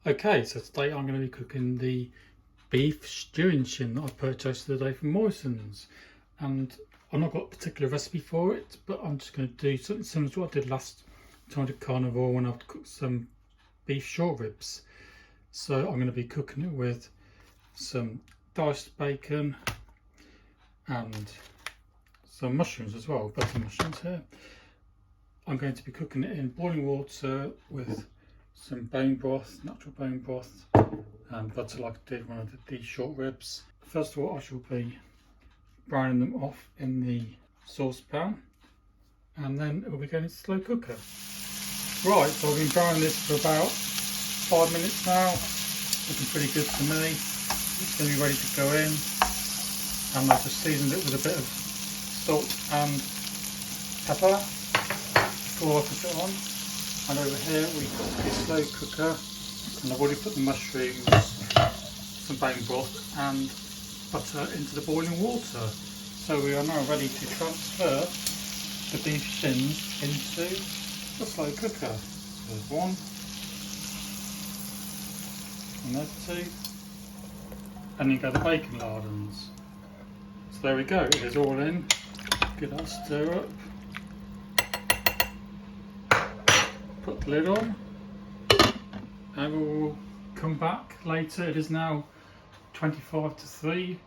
Okay, so today I'm going to be cooking the beef stewing shin that I purchased the other day from Morrison's, and I've not got a particular recipe for it, but I'm just going to do something similar to what I did last time I did Carnivore when I cooked some beef short ribs. So I'm going to be cooking it with some diced bacon and some mushrooms as well, butter mushrooms here. I'm going to be cooking it in boiling water with some bone broth, natural bone broth, and butter like I did when I did the short ribs. First of all, I shall be browning them off in the saucepan, and then it will be going into the slow cooker. Right, so I've been browning this for about 5 minutes now. Looking pretty good to me. It's going to be ready to go in, and I've just seasoned it with a bit of salt and pepper before I put it on. And over here we've got the slow cooker, and I've already put the mushrooms, some bone broth and butter into the boiling water. So we are now ready to transfer the beef shins into the slow cooker. So there's one, and there's two, and then go the bacon lardons. So there we go, it is all in. Give that a stir up. Put the lid on, and we'll come back later. It is now 25 to 3.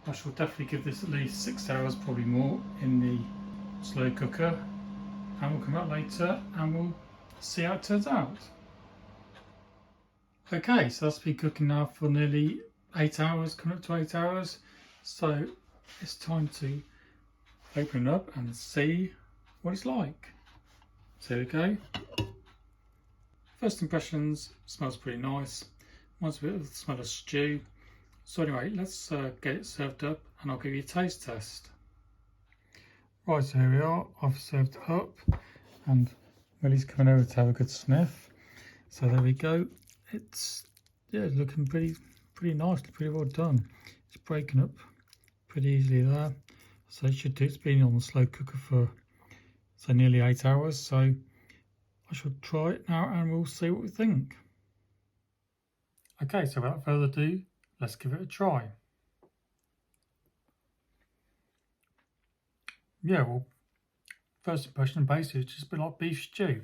I shall definitely give this at least 6 hours, probably more, in the slow cooker, and we'll come back later and we'll see how it turns out. Okay, so that's been cooking now for nearly 8 hours, coming up to 8 hours. So it's time to open it up and see what it's like. So here we go. First impressions, smells pretty nice. Reminds me a bit of the smell of stew. So anyway, let's get it served up and I'll give you a taste test. Right, so here we are. I've served it up and Willie's coming over to have a good sniff. So there we go. It's looking pretty nicely, pretty well done. It's breaking up pretty easily there. So it should do. It's been on the slow cooker for nearly 8 hours. So I shall try it now and we'll see what we think. Okay, so without further ado, let's give it a try. Yeah, well, first impression basically it's just a bit like beef stew.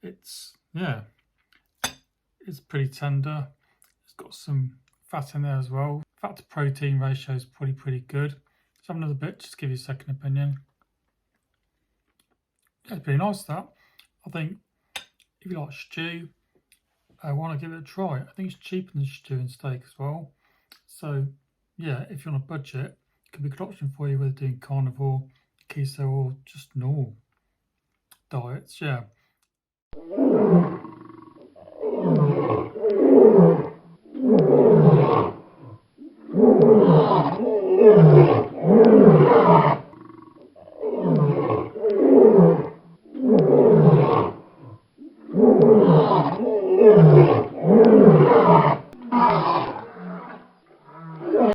It's pretty tender. It's got some fat in there as well. Fat to protein ratio is probably pretty good. Let's have another bit just to give you a second opinion. Yeah, it's pretty nice that. I think if you like stew, I want to give it a try. I think it's cheaper than stew and steak as well. So yeah, if you're on a budget, it could be a good option for you, whether doing carnivore, keto, or just normal diets. Yeah.